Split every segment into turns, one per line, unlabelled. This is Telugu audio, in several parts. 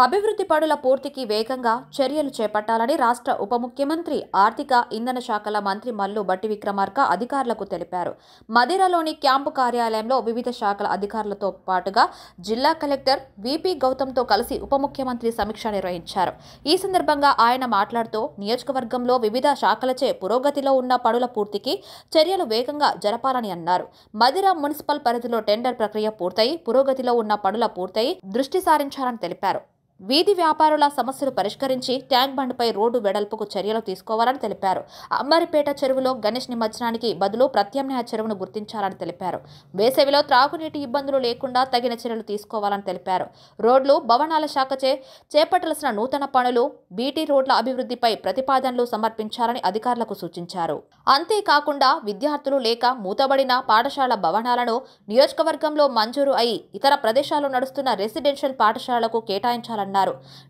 అభివృద్ధి పనుల పూర్తికి వేగంగా చర్యలు చేపట్టాలని రాష్ట్ర ఉప ముఖ్యమంత్రి ఆర్థిక ఇంధన శాఖల మంత్రి మల్లు బట్టి విక్రమార్క అధికారులకు తెలిపారు. మదిరలోని క్యాంపు కార్యాలయంలో వివిధ శాఖల అధికారులతో పాటుగా జిల్లా కలెక్టర్ విపి గౌతమ్తో కలిసి ఉప ముఖ్యమంత్రి సమీక్ష నిర్వహించారు. ఈ సందర్భంగా ఆయన మాట్లాడుతూ నియోజకవర్గంలో వివిధ శాఖలచే పురోగతిలో ఉన్న పనుల పూర్తికి చర్యలు వేగంగా జరపాలని అన్నారు. మదిర మున్సిపల్ పరిధిలో టెండర్ ప్రక్రియ పూర్తయి పురోగతిలో ఉన్న పనుల పూర్తయి దృష్టి సారించాలని తెలిపారు. వీధి వ్యాపారుల సమస్యలు పరిష్కరించి ట్యాంక్ బండ్పై రోడ్డు వెడల్పుకు చర్యలు తీసుకోవాలని తెలిపారు. అమ్మరిపేట చెరువులో గణేష్ నిమజ్జనానికి బదులు ప్రత్యామ్నాయ చెరువును గుర్తించాలని తెలిపారు. వేసవిలో త్రాగునీటి ఇబ్బందులు లేకుండా తగిన చర్యలు తీసుకోవాలని తెలిపారు. రోడ్లు, భవనాల శాఖచే చేపట్టాల్సిన నూతన పనులు, బీటీ రోడ్ల అభివృద్ధిపై ప్రతిపాదనలు సమర్పించాలని అధికారులకు సూచించారు. అంతేకాకుండా విద్యార్థులు లేక మూతబడిన పాఠశాల భవనాలను నియోజకవర్గంలో మంజూరు అయి ఇతర ప్రదేశాల్లో నడుస్తున్న రెసిడెన్షియల్ పాఠశాలలకు కేటాయించాలని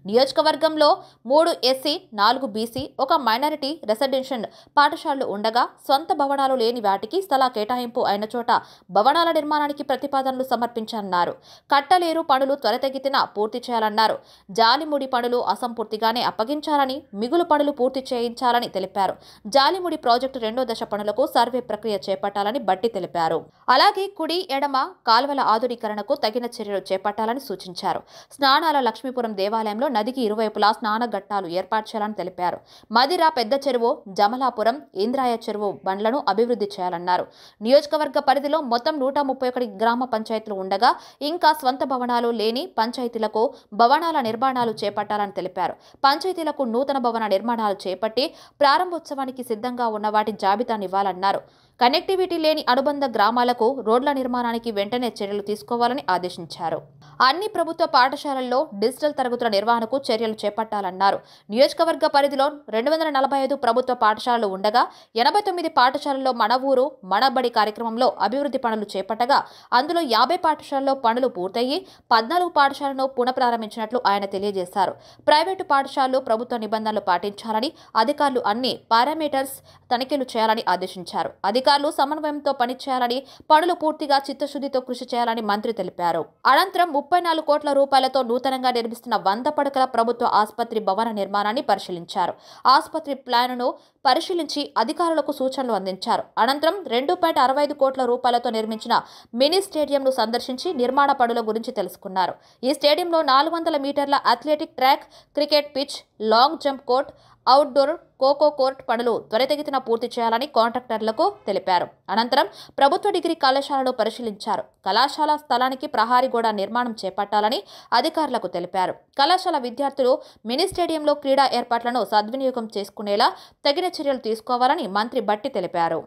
నియోజకవర్గంలో 3 ఎస్సీ, 4 బీసీ, 1 మైనారిటీ రెసిడెన్షియల్ పాఠశాలలు ఉండగా సొంత భవనాలు లేని వాటికి స్థల కేటాయింపు అయిన చోట భవనాల నిర్మాణానికి ప్రతిపాదనలు సమర్పించాలన్నారు. కట్టలేరు పనులు త్వరితగతిన పూర్తి చేయాలన్నారు. జాలిముడి పనులు అసంపూర్తిగానే అప్పగించాలని, మిగులు పనులు పూర్తి చేయించాలని తెలిపారు. జాలిముడి ప్రాజెక్టు 2వ దశ పనులకు సర్వే ప్రక్రియ చేపట్టాలని బట్టి తెలిపారు. అలాగే కుడి, ఎడమ కాల్వల ఆధునీకరణకు తగిన చర్యలు చేపట్టాలని సూచించారు. స్నానాల లక్ష్మీపురం దేవాలయంలో నదికి ఇరువైపులా స్నాన ఘట్టాలు ఏర్పాటు చేయాలని తెలిపారు. మదిర పెద్ద చెరువు, జమలాపురం, ఇంద్రాయ చెరువు బండ్లను అభివృద్ధి చేయాలన్నారు. నియోజకవర్గ పరిధిలో మొత్తం 131 గ్రామ పంచాయతీలు ఉండగా ఇంకా స్వంత భవనాలు లేని పంచాయతీలకు భవనాల నిర్మాణాలు చేపట్టాలని తెలిపారు. పంచాయతీలకు నూతన భవన నిర్మాణాలు చేపట్టి ప్రారంభోత్సవానికి సిద్ధంగా ఉన్న వాటి జాబితానివ్వాలన్నారు. కనెక్టివిటీ లేని అనుబంధ గ్రామాలకు రోడ్ల నిర్మాణానికి వెంటనే చర్యలు తీసుకోవాలని ఆదేశించారు. అన్ని ప్రభుత్వ పాఠశాలల్లో డిజిటల్ తరగతుల నిర్వహణకు చర్యలు చేపట్టాలన్నారు. నియోజకవర్గ పరిధిలో 245 ప్రభుత్వ పాఠశాలలు ఉండగా 89 పాఠశాలల్లో మన ఊరు మన బడి కార్యక్రమంలో అభివృద్ధి పనులు చేపట్టగా అందులో 50 పాఠశాలల్లో పనులు పూర్తయి 14 పాఠశాలను పునఃప్రారంభించినట్లు ఆయన తెలియజేశారు. ప్రైవేటు పాఠశాలలు ప్రభుత్వ నిబంధనలు పాటించాలని, అధికారులు అన్ని పారామీటర్స్ తనిఖీలు చేయాలని ఆదేశించారు. అధికారులు సమన్వయంతో పనిచేయాలని, పనులు పూర్తిగా చిత్తశుద్ధితో కృషి చేయాలని మంత్రి తెలిపారు. అనంతరం 34 కోట్ల రూపాయలతో నూతనంగా నిర్మిస్తున్న 100 పడకల ప్రభుత్వ ఆసుపత్రి భవన నిర్మాణాన్ని పరిశీలించారు. ఆసుపత్రి ప్లానును పరిశీలించి అధికారులకు సూచనలు అందించారు. అనంతరం 2.65 కోట్ల రూపాయలతో నిర్మించిన మినీ స్టేడియంను సందర్శించి నిర్మాణ పనుల గురించి తెలుసుకున్నారు. ఈ స్టేడియంలో 400 మీటర్ల athletic track, cricket pitch, long jump court, outdoor kho kho court పనులు త్వరితగతిన పూర్తి చేయాలని కాంట్రాక్టర్లకు తెలిపారు. అనంతరం ప్రభుత్వ డిగ్రీ కళాశాలను పరిశీలించారు. కళాశాల స్థలానికి ప్రహారీ గోడ నిర్మాణం చేపట్టాలని అధికారులకు తెలిపారు. కళాశాల విద్యార్థులు మినీ స్టేడియంలో క్రీడా ఏర్పాట్లను సద్వినియోగం చేసుకునేలా తగిన చర్యలు తీసుకోవాలని మంత్రి బట్టి తెలిపారు.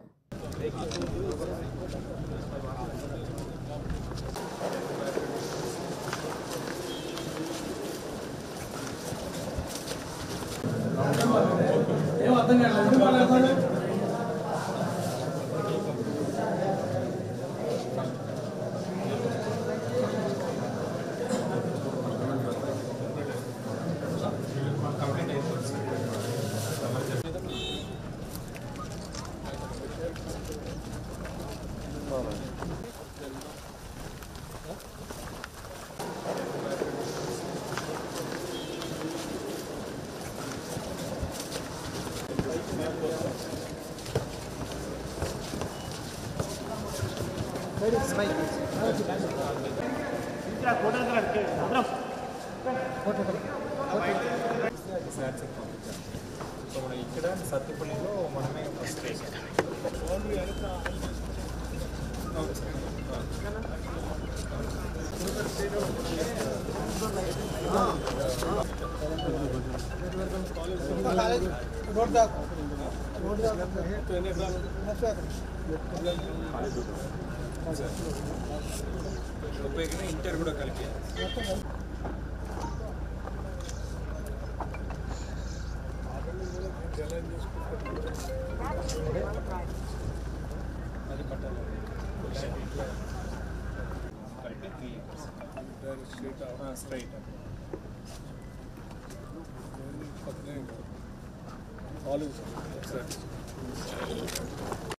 ఇక్కడ సత్తుపల్లిలో మనమే ఫస్ట్ ఇంటర్ కూడా కలిపి అది పట్టాలి స్ట్రైట్ ఆలివ్